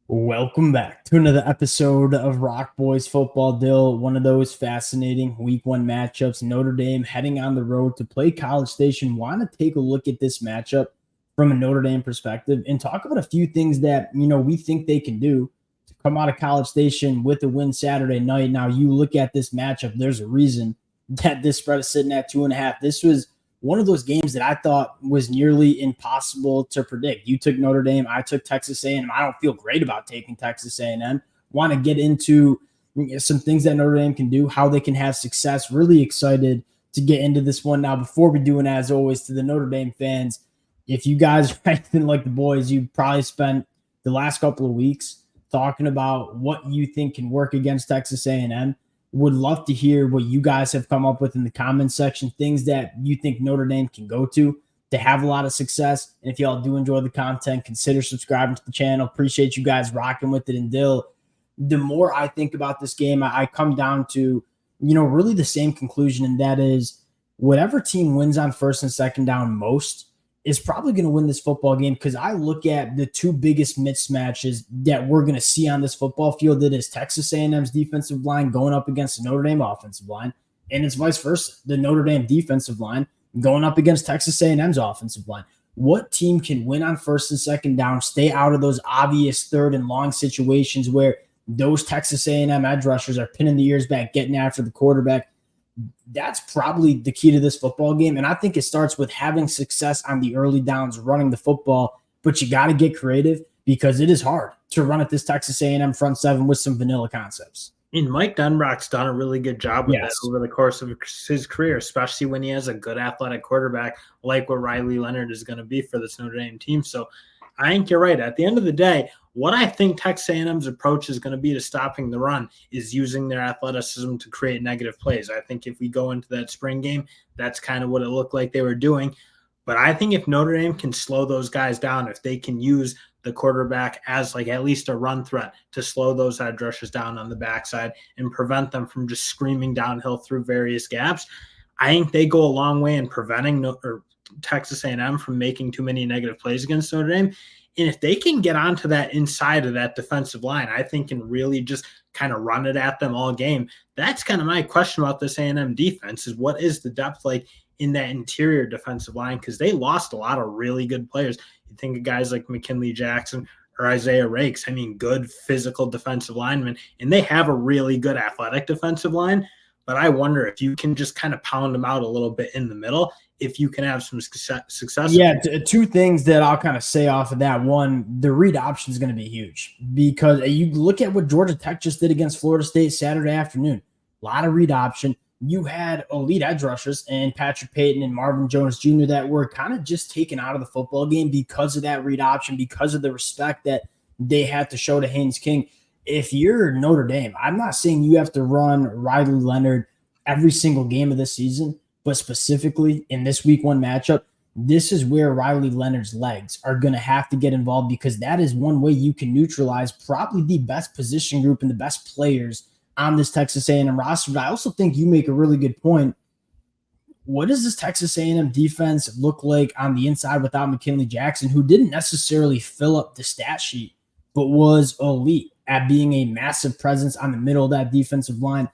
Welcome back to another episode of Rock Boys Football Dill. One of those fascinating week one matchups. Notre Dame heading on the road to play College Station. Want to take a look at this matchup from a Notre Dame perspective and talk about a few things that we think they can do to come out of College Station with a win Saturday night. Now you look at this matchup. There's a reason that this spread is sitting at 2.5. This was one of those games that I thought was nearly impossible to predict. You took Notre Dame, I took Texas A&M. I don't feel great about taking Texas A&M. Want to get into some things that Notre Dame can do, how they can have success. Really excited to get into this one. Now, before we do, and as always, to the Notre Dame fans, if you guys are anything like the boys, you probably spent the last couple of weeks talking about what you think can work against Texas A&M. Would love to hear what you guys have come up with in the comments section, things that you think Notre Dame can go to have a lot of success. And if y'all do enjoy the content, consider subscribing to the channel. Appreciate you guys rocking with it. And Dill, the more I think about this game, I come down to, really the same conclusion. And that is whatever team wins on first and second down most is probably going to win this football game, because I look at the two biggest mismatches that we're going to see on this football field. That is Texas A&M's defensive line going up against the Notre Dame offensive line, and it's vice versa. The Notre Dame defensive line going up against Texas A&M's offensive line. What team can win on first and second down, stay out of those obvious third and long situations where those Texas A&M edge rushers are pinning the ears back, getting after the quarterback? That's probably the key to this football game. And I think it starts with having success on the early downs, running the football, but you got to get creative because it is hard to run at this Texas A&M front seven with some vanilla concepts. And Mike Denbrock's done a really good job with that over the course of his career, especially when he has a good athletic quarterback like what Riley Leonard is going to be for this Notre Dame team. So I think you're right. At the end of the day, what I think Texas A&M's approach is going to be to stopping the run is using their athleticism to create negative plays. I think if we go into that spring game, that's kind of what it looked like they were doing. But I think if Notre Dame can slow those guys down, if they can use the quarterback as like at least a run threat to slow those edge rushers down on the backside and prevent them from just screaming downhill through various gaps, I think they go a long way in preventing Texas A&M from making too many negative plays against Notre Dame. And if they can get onto that inside of that defensive line, I think can really just kind of run it at them all game. That's kind of my question about this A&M defense is what is the depth like in that interior defensive line? Because they lost a lot of really good players. You think of guys like McKinley Jackson or Isaiah Rakes. I mean, good physical defensive linemen, and they have a really good athletic defensive line. But I wonder if you can just kind of pound them out a little bit in the middle, if you can have some success. Yeah, two things that I'll kind of say off of that. One, the read option is going to be huge because you look at what Georgia Tech just did against Florida State Saturday afternoon. A lot of read option. You had elite edge rushers and Patrick Payton and Marvin Jones Jr. that were kind of just taken out of the football game because of that read option, because of the respect that they had to show to Haynes King. If you're Notre Dame, I'm not saying you have to run Riley Leonard every single game of the season, but specifically in this week one matchup, this is where Riley Leonard's legs are going to have to get involved, because that is one way you can neutralize probably the best position group and the best players on this Texas A&M roster. But I also think you make a really good point. What does this Texas A&M defense look like on the inside without McKinley Jackson, who didn't necessarily fill up the stat sheet, but was elite at being a massive presence on the middle of that defensive line?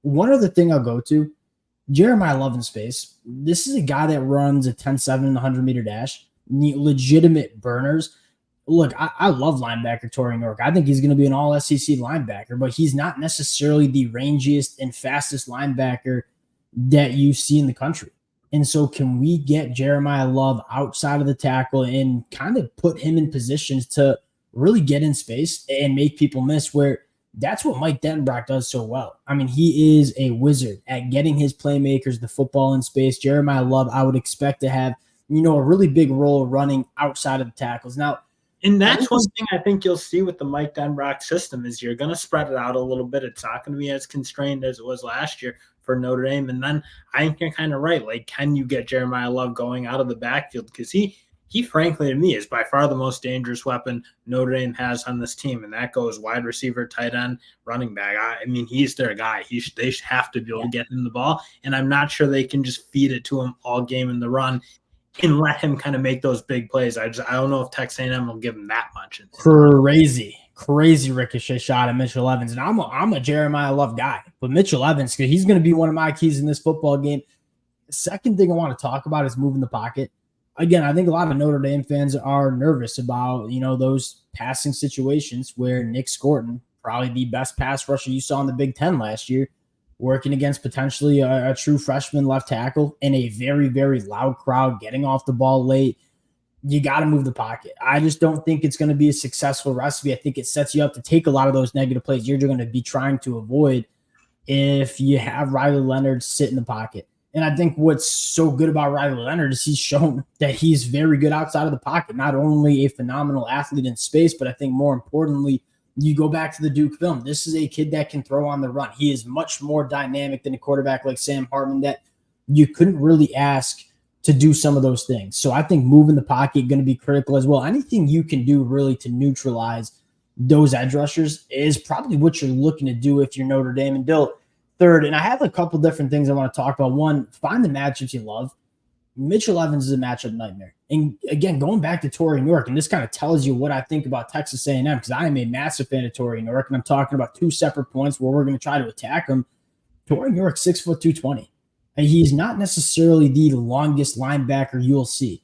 One other thing I'll go to, Jeremiah Love in space. This is a guy that runs a 10-7 and 100-meter dash, legitimate burners. Look, I love linebacker Torian York. I think he's going to be an all-SEC linebacker, but he's not necessarily the rangiest and fastest linebacker that you see in the country. And so can we get Jeremiah Love outside of the tackle and kind of put him in positions to really get in space and make people miss, where that's what Mike Denbrock does so well. I mean, he is a wizard at getting his playmakers the football in space. Jeremiah Love, I would expect to have, a really big role running outside of the tackles. Now, and that's one thing I think you'll see with the Mike Denbrock system is you're going to spread it out a little bit. It's not going to be as constrained as it was last year for Notre Dame. And then I think you're kind of right. Like, can you get Jeremiah Love going out of the backfield? Because he frankly, to me, is by far the most dangerous weapon Notre Dame has on this team, and that goes wide receiver, tight end, running back. I mean, he's their guy. They have to be able to get him the ball, and I'm not sure they can just feed it to him all game in the run and let him kind of make those big plays. I don't know if Texas A&M will give him that much. crazy ricochet shot at Mitchell Evans. And I'm a Jeremiah Love guy, but Mitchell Evans, he's going to be one of my keys in this football game. The second thing I want to talk about is moving the pocket. Again, I think a lot of Notre Dame fans are nervous about, those passing situations where Nick Scorton, probably the best pass rusher you saw in the Big Ten last year, working against potentially a true freshman left tackle in a very, very loud crowd, getting off the ball late. You got to move the pocket. I just don't think it's going to be a successful recipe. I think it sets you up to take a lot of those negative plays you're going to be trying to avoid if you have Riley Leonard sit in the pocket. And I think what's so good about Riley Leonard is he's shown that he's very good outside of the pocket, not only a phenomenal athlete in space, but I think more importantly, you go back to the Duke film. This is a kid that can throw on the run. He is much more dynamic than a quarterback like Sam Hartman that you couldn't really ask to do some of those things. So I think moving the pocket going to be critical as well. Anything you can do really to neutralize those edge rushers is probably what you're looking to do if you're Notre Dame. And Dill, third, and I have a couple different things I want to talk about. One, find the matchups you love. Mitchell Evans is a matchup nightmare. And again, going back to Torrey Nork, and this kind of tells you what I think about Texas A&M, because I am a massive fan of Torrey Nork, and I'm talking about two separate points where we're going to try to attack him. Torrey Nork, 6'2", 220. And he's not necessarily the longest linebacker you'll see.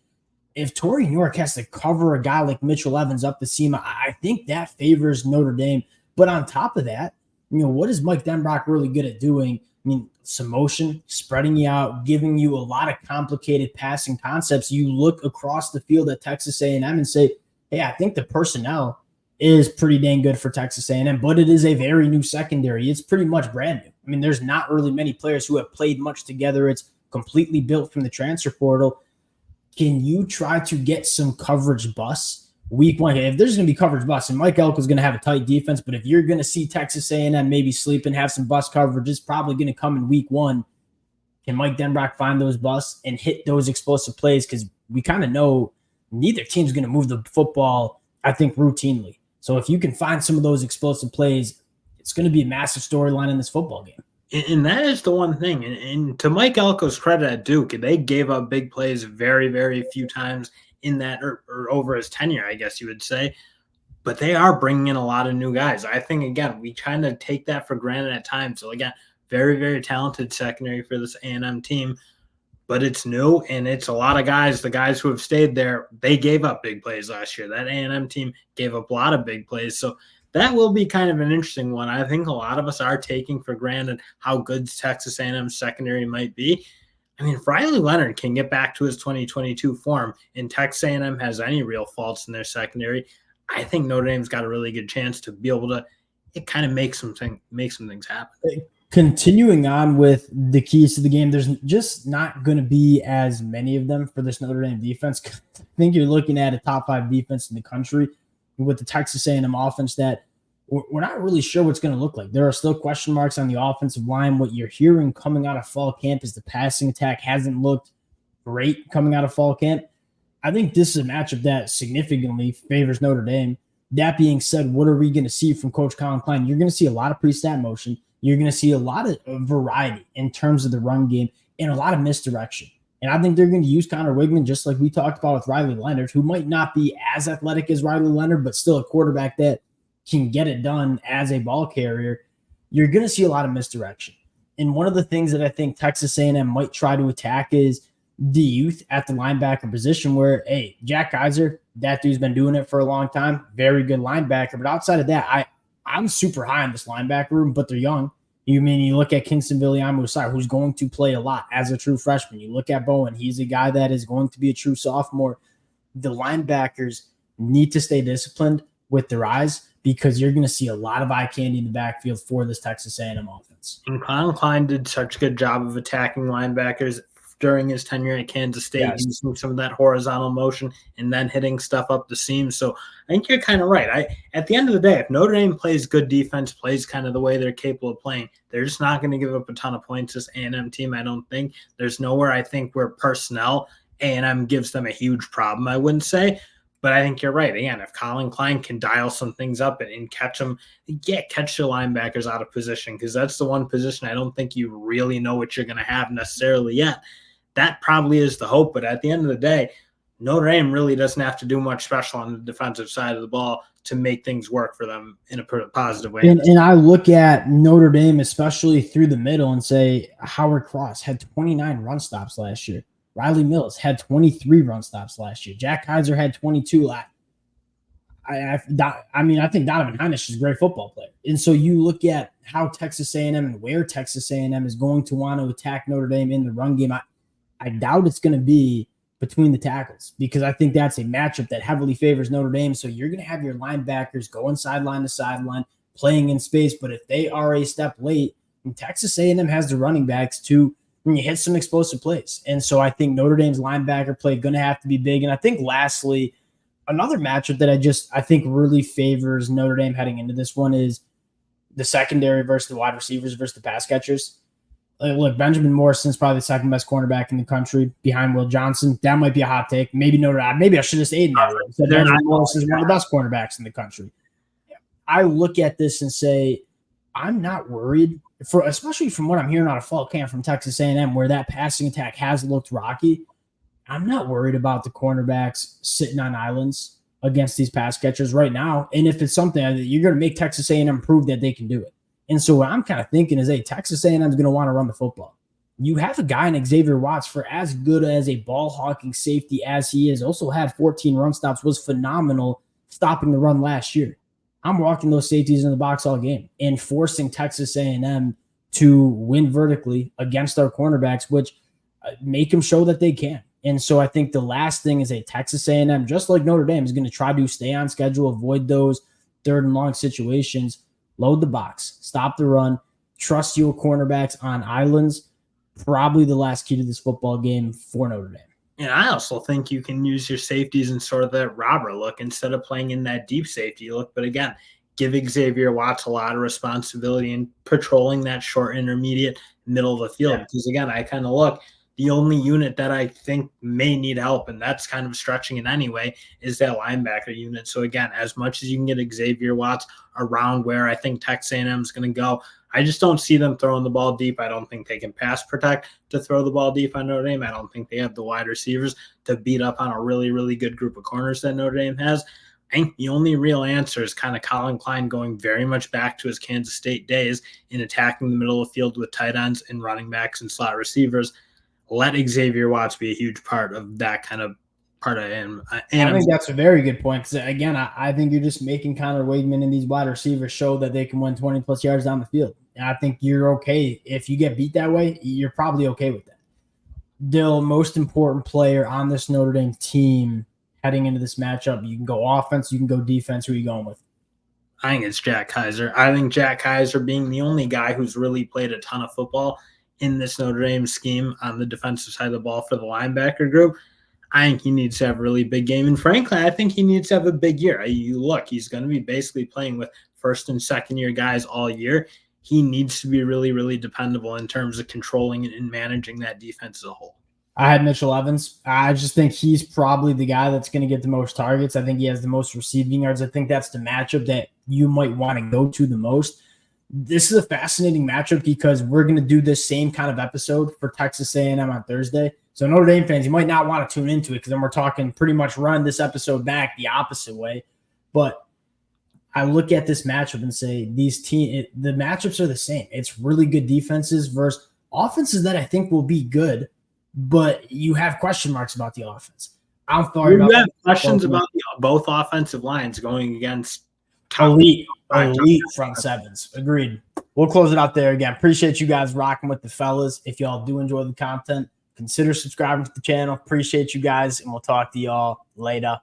If Torrey Nork has to cover a guy like Mitchell Evans up the seam, I think that favors Notre Dame. But on top of that, what is Mike Denbrock really good at doing? Some motion, spreading you out, giving you a lot of complicated passing concepts. You look across the field at Texas A&M and say, hey, I think the personnel is pretty dang good for Texas A&M, but it is a very new secondary. It's pretty much brand new. There's not really many players who have played much together. It's completely built from the transfer portal. Can you try to get some coverage busts week one? If there's going to be coverage busts, and Mike Elko is going to have a tight defense, but if you're going to see Texas A&M maybe sleep and have some bust coverage, it's probably going to come in week one. Can Mike Denbrock find those busts and hit those explosive plays? Because we kind of know neither team's going to move the football, I think, routinely. So if you can find some of those explosive plays, it's going to be a massive storyline in this football game. And that is the one thing. And to Mike Elko's credit at Duke, they gave up big plays very, very few times in that or over his tenure, I guess you would say. But they are bringing in a lot of new guys. I think, again, we kind of take that for granted at times. So, again, very, very talented secondary for this A&M team. But it's new, and it's a lot of guys. The guys who have stayed there, they gave up big plays last year. That A&M team gave up a lot of big plays. So that will be kind of an interesting one. I think a lot of us are taking for granted how good Texas A&M secondary might be. If Riley Leonard can get back to his 2022 form and Texas A&M has any real faults in their secondary, I think Notre Dame's got a really good chance to be able to kind of make some things happen. Continuing on with the keys to the game, there's just not going to be as many of them for this Notre Dame defense. I think you're looking at a top 5 defense in the country with the Texas A&M offense that we're not really sure what's going to look like. There are still question marks on the offensive line. What you're hearing coming out of fall camp is the passing attack hasn't looked great coming out of fall camp. I think this is a matchup that significantly favors Notre Dame. That being said, what are we going to see from Coach Colin Klein? You're going to see a lot of pre-snap motion. You're going to see a lot of variety in terms of the run game and a lot of misdirection. And I think they're going to use Connor Wigman, just like we talked about with Riley Leonard, who might not be as athletic as Riley Leonard, but still a quarterback that can get it done as a ball carrier. You're going to see a lot of misdirection. And one of the things that I think Texas A&M might try to attack is the youth at the linebacker position where, hey, Jack Kaiser, that dude's been doing it for a long time. Very good linebacker. But outside of that, I'm super high on this linebacker room, but they're young. You look at Kingston Viliamu-Asai, who's going to play a lot as a true freshman. You look at Bowen, he's a guy that is going to be a true sophomore. The linebackers need to stay disciplined with their eyes because you're going to see a lot of eye candy in the backfield for this Texas A&M offense. And Colin Klein did such a good job of attacking linebackers during his tenure at Kansas State, yes, using some of that horizontal motion and then hitting stuff up the seam. So I think you're kind of right. At the end of the day, if Notre Dame plays good defense, plays kind of the way they're capable of playing, they're just not going to give up a ton of points to this A&M team, I don't think. There's nowhere I think where personnel A&M gives them a huge problem, I wouldn't say. But I think you're right. Again, if Colin Klein can dial some things up and catch them, catch your linebackers out of position, because that's the one position I don't think you really know what you're going to have necessarily yet. That probably is the hope. But at the end of the day, Notre Dame really doesn't have to do much special on the defensive side of the ball to make things work for them in a positive way. And I look at Notre Dame, especially through the middle, and say Howard Cross had 29 run stops last year. Riley Mills had 23 run stops last year. Jack Kaiser had 22. I think Donovan Heinisch is a great football player. And so you look at how Texas A&M and where Texas A&M is going to want to attack Notre Dame in the run game. I doubt it's going to be between the tackles, because I think that's a matchup that heavily favors Notre Dame. So you're going to have your linebackers going sideline to sideline, playing in space. But if they are a step late, and Texas A&M has the running backs to hit some explosive plays. And so I think Notre Dame's linebacker play going to have to be big. And I think lastly, another matchup that I think really favors Notre Dame heading into this one is the secondary versus the wide receivers versus the pass catchers. Look, Benjamin Morrison's probably the second best cornerback in the country behind Will Johnson. That might be a hot take. Maybe Notre Dame. Maybe I should have stayed in that room. Benjamin Morrison is one of the best cornerbacks in the country. I look at this and say, I'm not worried, especially from what I'm hearing out of fall camp from Texas A&M, where that passing attack has looked rocky. I'm not worried about the cornerbacks sitting on islands against these pass catchers right now. And if it's something that you're going to make Texas A&M prove that they can do it. And so what I'm kind of thinking is, hey, Texas A&M is going to want to run the football. You have a guy in Xavier Watts, for as good as a ball-hawking safety as he is, also had 14 run stops, was phenomenal stopping the run last year. I'm walking those safeties in the box all game and forcing Texas A&M to win vertically against our cornerbacks, which make them show that they can. And so I think the last thing is a Texas A&M, just like Notre Dame, is going to try to stay on schedule, avoid those third and long situations, load the box, stop the run, trust your cornerbacks on islands. Probably the last key to this football game for Notre Dame. And I also think you can use your safeties in sort of that robber look instead of playing in that deep safety look. But again, give Xavier Watts a lot of responsibility in patrolling that short, intermediate, middle of the field. Yeah. Because again, I kind of look, the only unit that I think may need help, and that's kind of stretching it anyway, is that linebacker unit. So again, as much as you can get Xavier Watts around where I think Texas A&M is going to go, I just don't see them throwing the ball deep. I don't think they can pass protect to throw the ball deep on Notre Dame. I don't think they have the wide receivers to beat up on a really, really good group of corners that Notre Dame has. I think the only real answer is kind of Colin Klein going very much back to his Kansas State days in attacking the middle of the field with tight ends and running backs and slot receivers. Let Xavier Watts be a huge part of that kind of part of him. And I think that's a very good point, because, again, I think you're just making Connor Wademan and these wide receivers show that they can win 20-plus yards down the field. And I think you're okay. If you get beat that way, you're probably okay with that. Dill, most important player on this Notre Dame team heading into this matchup. You can go offense, you can go defense. Who are you going with? I think it's Jack Kaiser. I think Jack Kaiser, being the only guy who's really played a ton of football in this Notre Dame scheme on the defensive side of the ball for the linebacker group, I think he needs to have a really big game. And frankly, I think he needs to have a big year. You look, he's going to be basically playing with first and second year guys all year. He needs to be really, really dependable in terms of controlling and managing that defense as a whole. I had Mitchell Evans. I just think he's probably the guy that's going to get the most targets. I think he has the most receiving yards. I think that's the matchup that you might want to go to the most. This is a fascinating matchup because we're going to do this same kind of episode for Texas A&M on Thursday. So Notre Dame fans, you might not want to tune into it because then we're talking pretty much run this episode back the opposite way. But I look at this matchup and say the matchups are the same. It's really good defenses versus offenses that I think will be good, but you have question marks about the offense. I'm sorry about that. Questions about both offensive lines going against elite front sevens. Agreed. We'll close it out there again. Appreciate you guys rocking with the fellas. If y'all do enjoy the content, consider subscribing to the channel. Appreciate you guys, and we'll talk to y'all later.